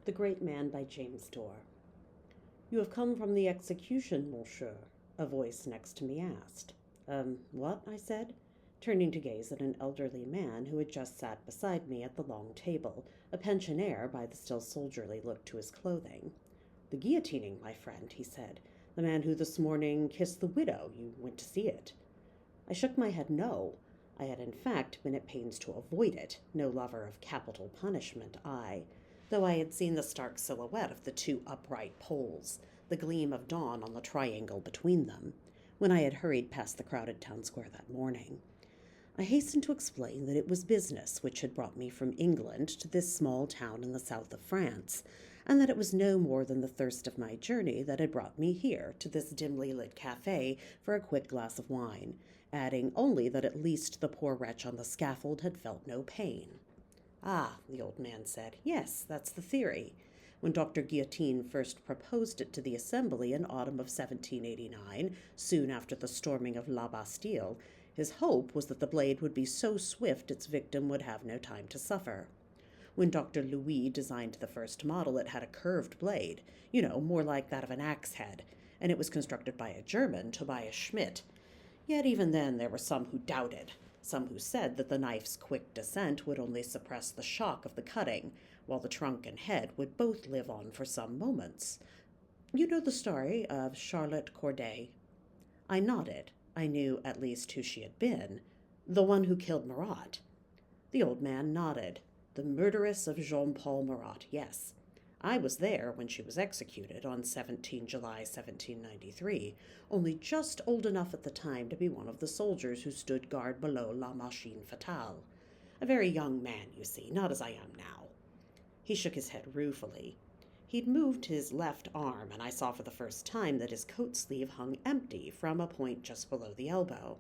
The Great Man by James Dorr. You have come from the execution, monsieur, a voice next to me asked. What? I said, turning to gaze at an elderly man who had just sat beside me at the long table, a pensionaire by the still soldierly look to his clothing. The guillotining, my friend, he said. The man who this morning kissed the widow. You went to see it. I shook my head no. I had in fact been at pains to avoid it, no lover of capital punishment, I, though I had seen the stark silhouette of the two upright poles, the gleam of dawn on the triangle between them, when I had hurried past the crowded town square that morning. I hastened to explain that it was business which had brought me from England to this small town in the south of France, and that it was no more than the thirst of my journey that had brought me here to this dimly lit cafe for a quick glass of wine, adding only that at least the poor wretch on the scaffold had felt no pain. Ah, the old man said, yes, that's the theory. When Dr. Guillotine first proposed it to the Assembly in autumn of 1789, soon after the storming of La Bastille, his hope was that the blade would be so swift its victim would have no time to suffer. When Dr. Louis designed the first model, it had a curved blade, more like that of an axe head, and it was constructed by a German, Tobias Schmidt. Yet even then there were some who doubted, some who said that the knife's quick descent would only suppress the shock of the cutting, while the trunk and head would both live on for some moments. You know the story of Charlotte Corday? I nodded. I knew at least who she had been. The one who killed Marat. The old man nodded. The murderess of Jean-Paul Marat, yes. I was there when she was executed on 17 July 1793, only just old enough at the time to be one of the soldiers who stood guard below La Machine Fatale. A very young man, you see, not as I am now. He shook his head ruefully. He'd moved his left arm, and I saw for the first time that his coat sleeve hung empty from a point just below the elbow.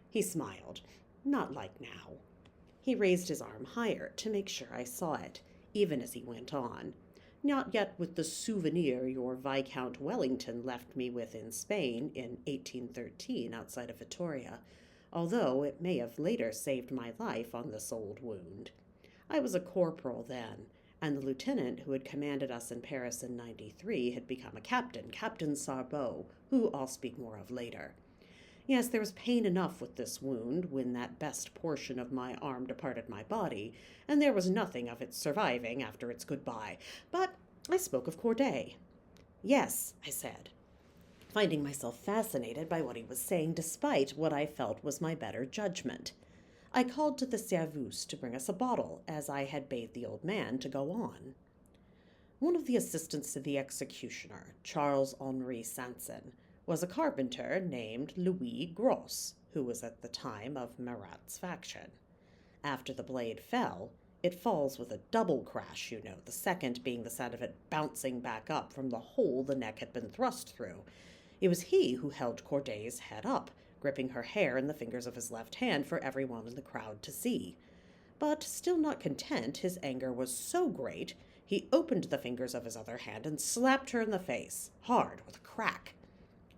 He smiled. Not like now. He raised his arm higher to make sure I saw it, even as he went on. Not yet with the souvenir your Viscount Wellington left me with in Spain in 1813 outside of Vittoria, although it may have later saved my life on this old wound. I was a corporal then, and the lieutenant who had commanded us in Paris in '93 had become a captain, Captain Sarbeau, who I'll speak more of later. Yes, there was pain enough with this wound when that best portion of my arm departed my body, and there was nothing of its surviving after its goodbye. But I spoke of Corday. Yes, I said, finding myself fascinated by what he was saying despite what I felt was my better judgment. I called to the serveuse to bring us a bottle, as I had bade the old man to go on. One of the assistants to the executioner, Charles-Henri Sanson, was a carpenter named Louis Gros, who was at the time of Marat's faction. After the blade fell, it falls with a double crash, the second being the sound of it bouncing back up from the hole the neck had been thrust through. It was he who held Corday's head up, gripping her hair in the fingers of his left hand for everyone in the crowd to see. But still not content, his anger was so great, he opened the fingers of his other hand and slapped her in the face, hard, with a crack.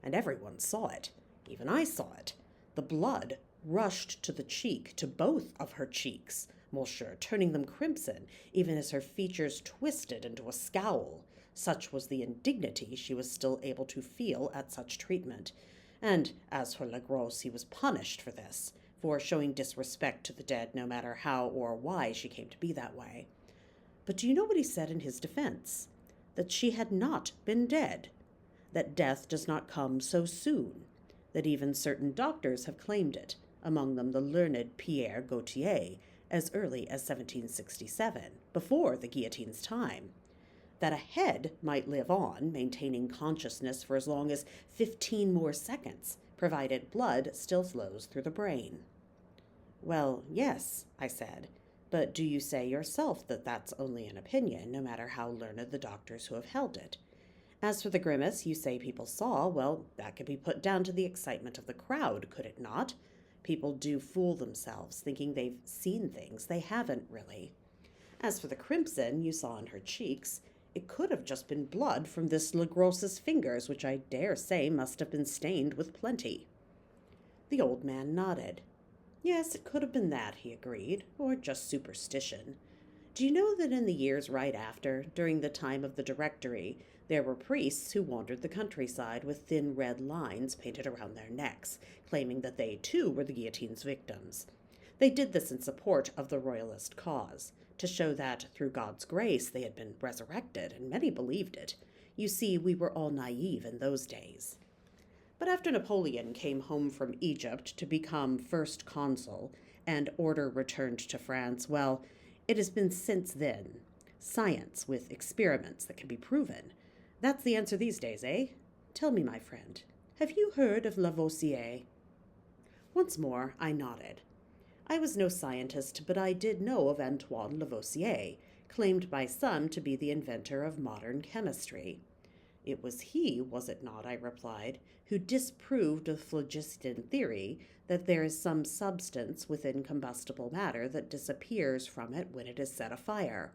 And everyone saw it. Even I saw it. The blood rushed to the cheek, to both of her cheeks, monsieur, turning them crimson, even as her features twisted into a scowl. Such was the indignity she was still able to feel at such treatment. And as for Legros, he was punished for this, for showing disrespect to the dead no matter how or why she came to be that way. But do you know what he said in his defense? That she had not been dead. That death does not come so soon, that even certain doctors have claimed it, among them the learned Pierre Gautier, as early as 1767, before the guillotine's time, that a head might live on, maintaining consciousness for as long as 15 more seconds, provided blood still flows through the brain. Well, yes, I said, but do you say yourself that that's only an opinion, no matter how learned the doctors who have held it? As for the grimace you say people saw, well, that could be put down to the excitement of the crowd, could it not? People do fool themselves, thinking they've seen things they haven't really. As for the crimson you saw on her cheeks, it could have just been blood from this Legros's fingers, which I dare say must have been stained with plenty. The old man nodded. Yes, it could have been that, he agreed, or just superstition. Do you know that in the years right after, during the time of the Directory, there were priests who wandered the countryside with thin red lines painted around their necks, claiming that they too were the guillotine's victims? They did this in support of the royalist cause, to show that, through God's grace, they had been resurrected, and many believed it. You see, we were all naive in those days. But after Napoleon came home from Egypt to become first consul, and order returned to France, well, it has been since then. Science with experiments that can be proven. That's the answer these days, eh? Tell me, my friend, have you heard of Lavoisier? Once more, I nodded. I was no scientist, but I did know of Antoine Lavoisier, claimed by some to be the inventor of modern chemistry. It was he, was it not, I replied, who disproved the phlogiston theory that there is some substance within combustible matter that disappears from it when it is set afire.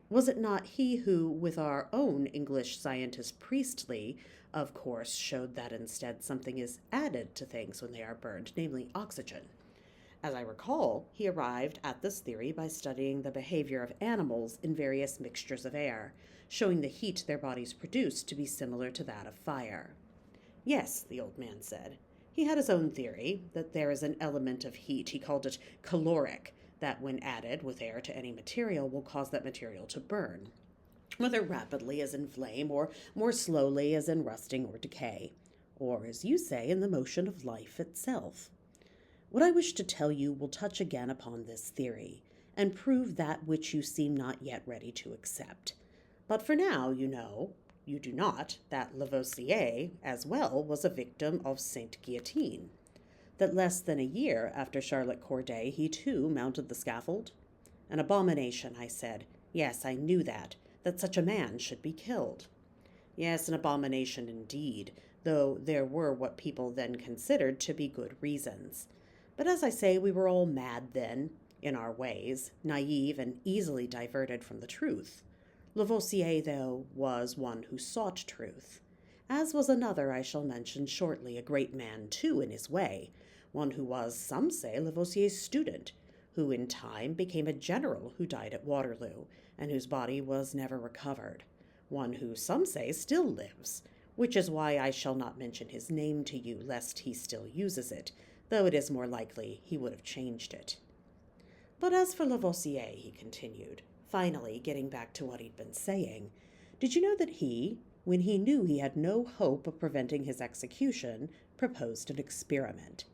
Was it not he who, with our own English scientist Priestley, of course, showed that instead something is added to things when they are burned, namely oxygen? As I recall, he arrived at this theory by studying the behavior of animals in various mixtures of air, showing the heat their bodies produced to be similar to that of fire. Yes, the old man said. He had his own theory, that there is an element of heat, he called it caloric, that when added with air to any material will cause that material to burn, whether rapidly as in flame or more slowly as in rusting or decay, or, as you say, in the motion of life itself. What I wish to tell you will touch again upon this theory, and prove that which you seem not yet ready to accept. But for now, you know, you do not, that Lavoisier, as well, was a victim of Sainte Guillotine. That less than a year after Charlotte Corday, he too mounted the scaffold? An abomination, I said. Yes, I knew that such a man should be killed. Yes, an abomination indeed, though there were what people then considered to be good reasons. But as I say, we were all mad then, in our ways, naive and easily diverted from the truth. Lavoisier, though, was one who sought truth, as was another I shall mention shortly, a great man, too, in his way, one who was, some say, Lavoisier's student, who in time became a general who died at Waterloo, and whose body was never recovered, one who, some say, still lives, which is why I shall not mention his name to you, lest he still uses it, though it is more likely he would have changed it. But as for Lavoisier, he continued, finally getting back to what he'd been saying, did you know that he, when he knew he had no hope of preventing his execution, proposed an experiment?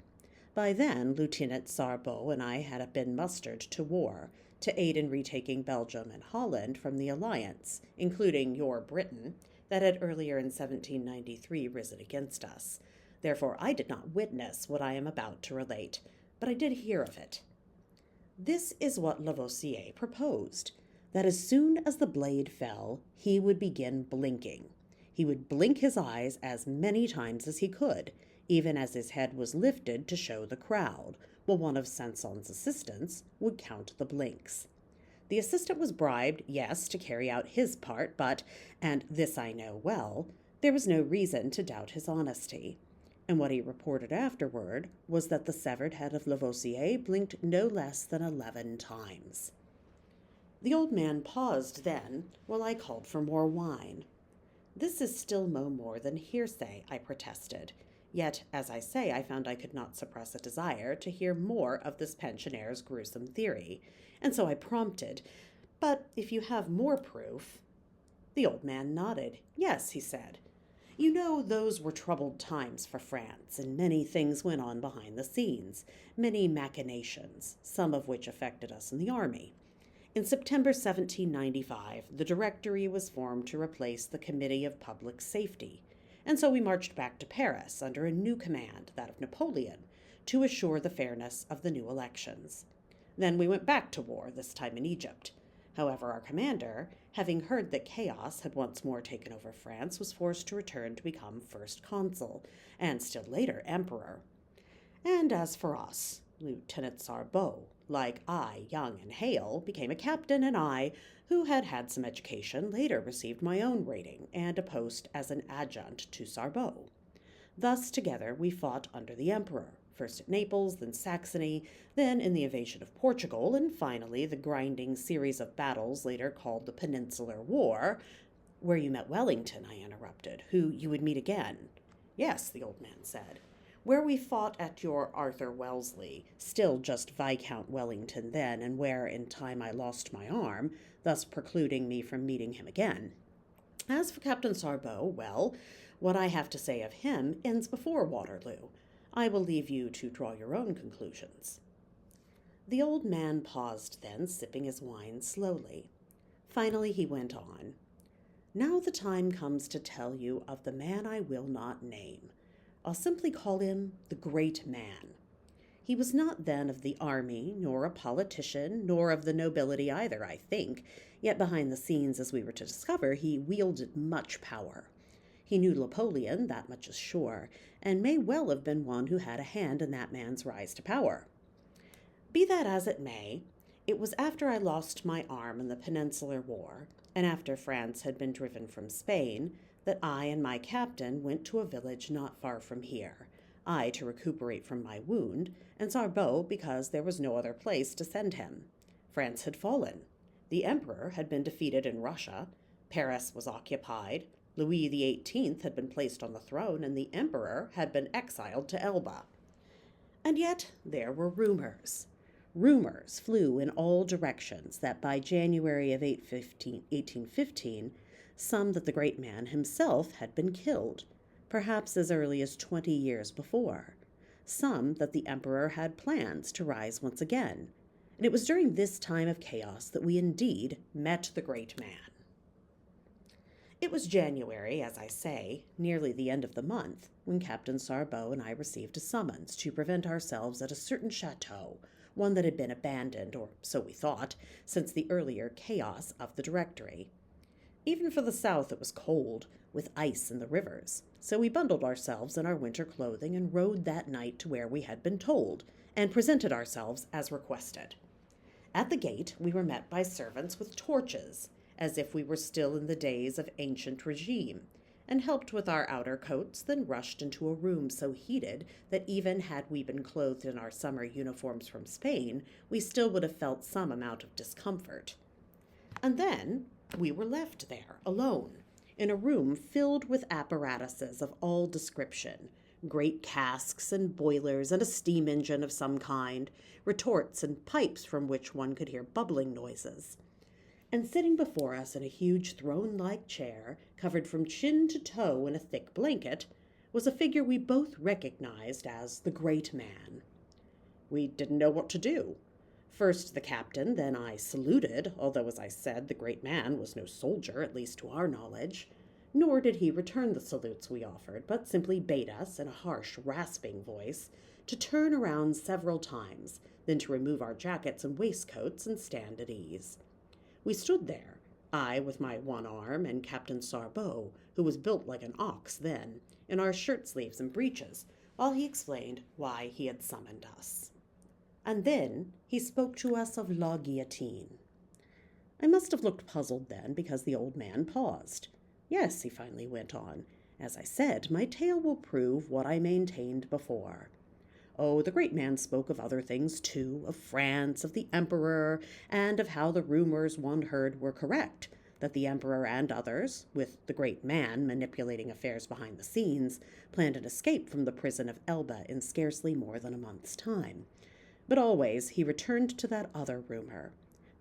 By then, Lieutenant Sarbeau and I had been mustered to war, to aid in retaking Belgium and Holland from the alliance, including your Britain, that had earlier in 1793 risen against us. Therefore, I did not witness what I am about to relate, but I did hear of it. This is what Lavoisier proposed, that as soon as the blade fell, he would begin blinking. He would blink his eyes as many times as he could, even as his head was lifted to show the crowd, while one of Sanson's assistants would count the blinks. The assistant was bribed, yes, to carry out his part, but, and this I know well, there was no reason to doubt his honesty. And what he reported afterward was that the severed head of Lavoisier blinked no less than 11 times. The old man paused then, while I called for more wine. This is still no more than hearsay, I protested. Yet, as I say, I found I could not suppress a desire to hear more of this pensionaire's gruesome theory, and so I prompted, but if you have more proof— The old man nodded. Yes, he said. You know, those were troubled times for France, and many things went on behind the scenes, many machinations, some of which affected us in the army. In September 1795, the Directory was formed to replace the Committee of Public Safety, and so we marched back to Paris under a new command, that of Napoleon, to assure the fairness of the new elections. Then we went back to war, this time in Egypt. However, our commander, having heard that chaos had once more taken over France, was forced to return to become first consul, and still later emperor. And as for us, Lieutenant Sarbeau, like I, young and hale, became a captain, and I, who had had some education, later received my own rating and a post as an adjutant to Sarbeau. Thus together we fought under the emperor, first at Naples, then Saxony, then in the invasion of Portugal, and finally the grinding series of battles later called the Peninsular War, where you met Wellington, I interrupted, who you would meet again. Yes, the old man said. Where we fought at your Arthur Wellesley, still just Viscount Wellington then, and where in time I lost my arm, thus precluding me from meeting him again. As for Captain Sarbeau, well, what I have to say of him ends before Waterloo. I will leave you to draw your own conclusions. The old man paused then, sipping his wine slowly. Finally he went on. Now the time comes to tell you of the man I will not name. I'll simply call him the Great Man. He was not then of the army, nor a politician, nor of the nobility either, I think, yet behind the scenes, as we were to discover, he wielded much power. He knew Napoleon, that much is sure, and may well have been one who had a hand in that man's rise to power. Be that as it may, it was after I lost my arm in the Peninsular War, and after France had been driven from Spain, that I and my captain went to a village not far from here, I to recuperate from my wound, and Sarbeau because there was no other place to send him. France had fallen. The emperor had been defeated in Russia. Paris was occupied. Louis XVIII had been placed on the throne, and the emperor had been exiled to Elba. And yet there were rumors. Rumors flew in all directions that by January of 1815, some that the great man himself had been killed, perhaps as early as 20 years before, some that the emperor had plans to rise once again, and it was during this time of chaos that we indeed met the great man. It was January, as I say, nearly the end of the month, when Captain Sarbeau and I received a summons to present ourselves at a certain chateau, one that had been abandoned, or so we thought, since the earlier chaos of the Directory. Even for the south it was cold, with ice in the rivers, so we bundled ourselves in our winter clothing and rode that night to where we had been told, and presented ourselves as requested. At the gate we were met by servants with torches, as if we were still in the days of ancient regime, and helped with our outer coats, then rushed into a room so heated that even had we been clothed in our summer uniforms from Spain, we still would have felt some amount of discomfort. And then we were left there, alone, in a room filled with apparatuses of all description, great casks and boilers and a steam engine of some kind, retorts and pipes from which one could hear bubbling noises. And sitting before us in a huge throne-like chair, covered from chin to toe in a thick blanket, was a figure we both recognized as the Great Man. We didn't know what to do. First the captain, then I saluted, although, as I said, the Great Man was no soldier, at least to our knowledge. Nor did he return the salutes we offered, but simply bade us, in a harsh, rasping voice, to turn around several times, then to remove our jackets and waistcoats and stand at ease. We stood there, I with my one arm, and Captain Sarbeau, who was built like an ox then, in our shirt-sleeves and breeches, while he explained why he had summoned us. And then he spoke to us of la guillotine. I must have looked puzzled then, because the old man paused. Yes, he finally went on. As I said, my tale will prove what I maintained before. Oh, the great man spoke of other things too, of France, of the emperor, and of how the rumors one heard were correct, that the emperor and others, with the great man manipulating affairs behind the scenes, planned an escape from the prison of Elba in scarcely more than a month's time. But always he returned to that other rumor,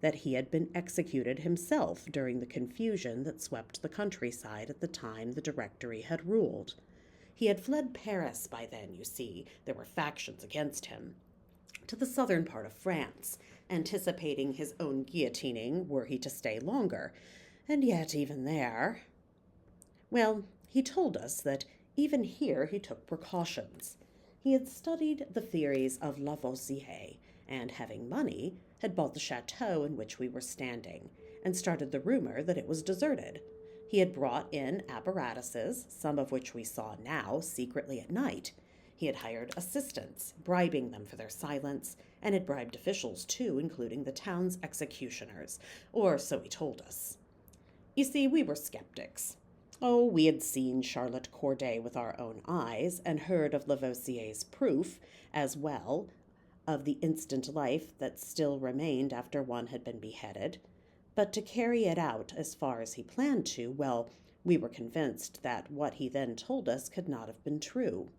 that he had been executed himself during the confusion that swept the countryside at the time the Directory had ruled. He had fled Paris by then, you see, there were factions against him, to the southern part of France, anticipating his own guillotining were he to stay longer, and yet even there... Well, he told us that even here he took precautions. He had studied the theories of Lavoisier, and having money, had bought the chateau in which we were standing, and started the rumor that it was deserted. He had brought in apparatuses, some of which we saw now secretly at night. He had hired assistants, bribing them for their silence, and had bribed officials too, including the town's executioners, or so he told us. You see, we were skeptics. Oh, we had seen Charlotte Corday with our own eyes, and heard of Lavoisier's proof, as well of the instant life that still remained after one had been beheaded. But to carry it out as far as he planned to, well, we were convinced that what he then told us could not have been true.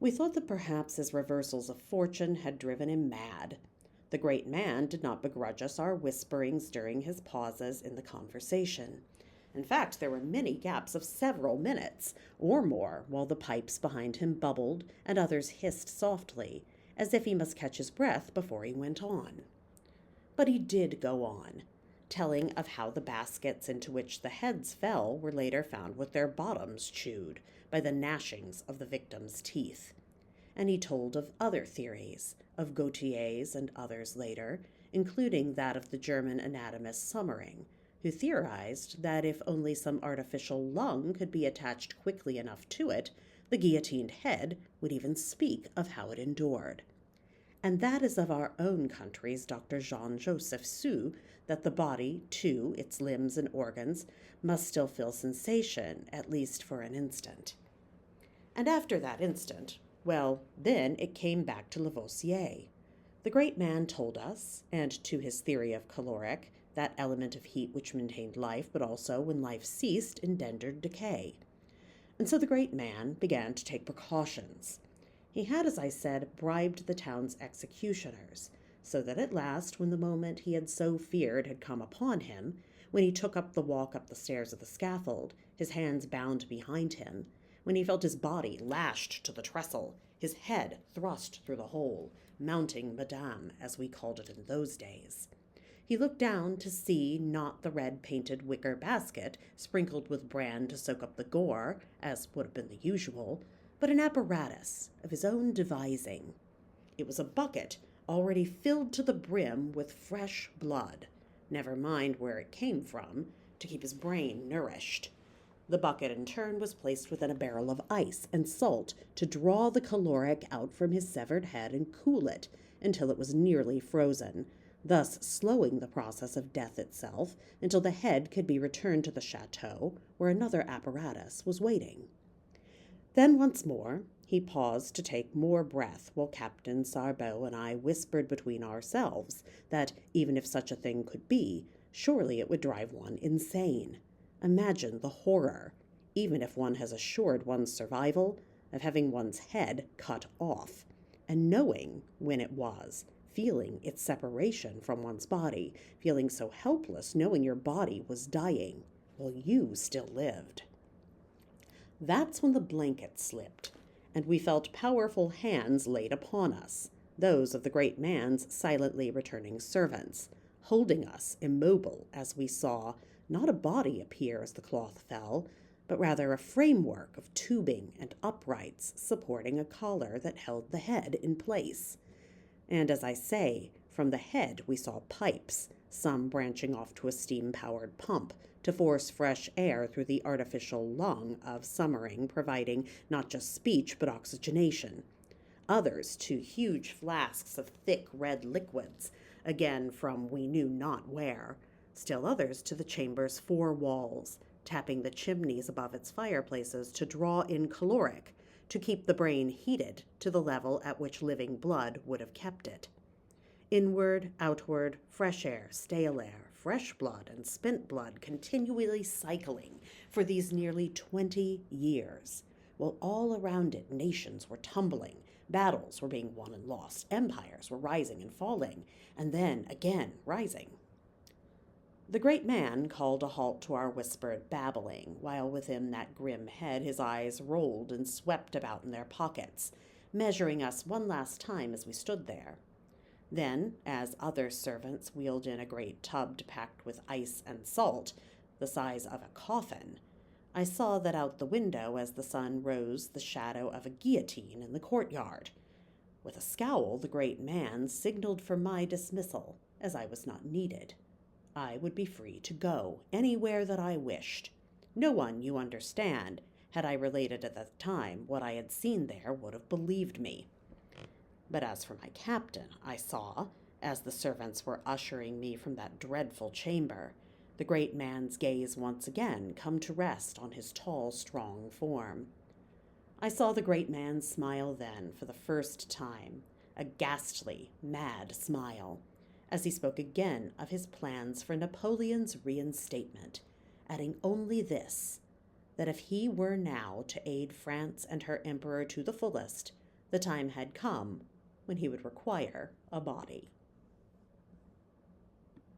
We thought that perhaps his reversals of fortune had driven him mad. The great man did not begrudge us our whisperings during his pauses in the conversation. In fact, there were many gaps of several minutes or more while the pipes behind him bubbled and others hissed softly, as if he must catch his breath before he went on. But he did go on, telling of how the baskets into which the heads fell were later found with their bottoms chewed by the gnashings of the victim's teeth. And he told of other theories, of Gautier's and others later, including that of the German anatomist Sommering, who theorized that if only some artificial lung could be attached quickly enough to it, the guillotined head would even speak of how it endured. And that is of our own country's Dr. Jean-Joseph Sue, that the body, too, its limbs and organs, must still feel sensation, at least for an instant. And after that instant, well, then it came back to Lavoisier. The great man told us, and to his theory of caloric, that element of heat which maintained life, but also, when life ceased, engendered decay. And so the great man began to take precautions. He had, as I said, bribed the town's executioners, so that at last, when the moment he had so feared had come upon him, when he took up the walk up the stairs of the scaffold, his hands bound behind him, when he felt his body lashed to the trestle, his head thrust through the hole, mounting Madame, as we called it in those days, he looked down to see not the red-painted wicker basket sprinkled with bran to soak up the gore, as would have been the usual, but an apparatus of his own devising. It was a bucket already filled to the brim with fresh blood, never mind where it came from, to keep his brain nourished. The bucket, in turn, was placed within a barrel of ice and salt to draw the caloric out from his severed head and cool it until it was nearly frozen, thus slowing the process of death itself until the head could be returned to the chateau, where another apparatus was waiting. Then once more he paused to take more breath, while Captain Sarbeau and I whispered between ourselves that, even if such a thing could be, surely it would drive one insane. Imagine the horror, even if one has assured one's survival, of having one's head cut off, and knowing when it was, feeling its separation from one's body, feeling so helpless knowing your body was dying while you still lived. That's when the blanket slipped, and we felt powerful hands laid upon us, those of the great man's silently returning servants, holding us immobile as we saw not a body appear as the cloth fell, but rather a framework of tubing and uprights supporting a collar that held the head in place. And as I say, from the head we saw pipes, some branching off to a steam-powered pump to force fresh air through the artificial lung of Sommering, providing not just speech but oxygenation. Others to huge flasks of thick red liquids, again from we knew not where. Still others to the chamber's four walls, tapping the chimneys above its fireplaces to draw in caloric, to keep the brain heated to the level at which living blood would have kept it. Inward, outward, fresh air, stale air, fresh blood, and spent blood continually cycling for these nearly 20 years, while all around it nations were tumbling, battles were being won and lost, empires were rising and falling, and then again rising. The great man called a halt to our whispered babbling, while within that grim head his eyes rolled and swept about in their pockets, measuring us one last time as we stood there. Then, as other servants wheeled in a great tub packed with ice and salt, the size of a coffin, I saw that out the window as the sun rose the shadow of a guillotine in the courtyard. With a scowl, the great man signaled for my dismissal, as I was not needed. I would be free to go anywhere that I wished. No one, you understand, had I related at the time what I had seen there, would have believed me. But as for my captain, I saw, as the servants were ushering me from that dreadful chamber, the great man's gaze once again come to rest on his tall, strong form. I saw the great man smile then for the first time, a ghastly, mad smile, as he spoke again of his plans for Napoleon's reinstatement, adding only this, that if he were now to aid France and her emperor to the fullest, the time had come when he would require a body.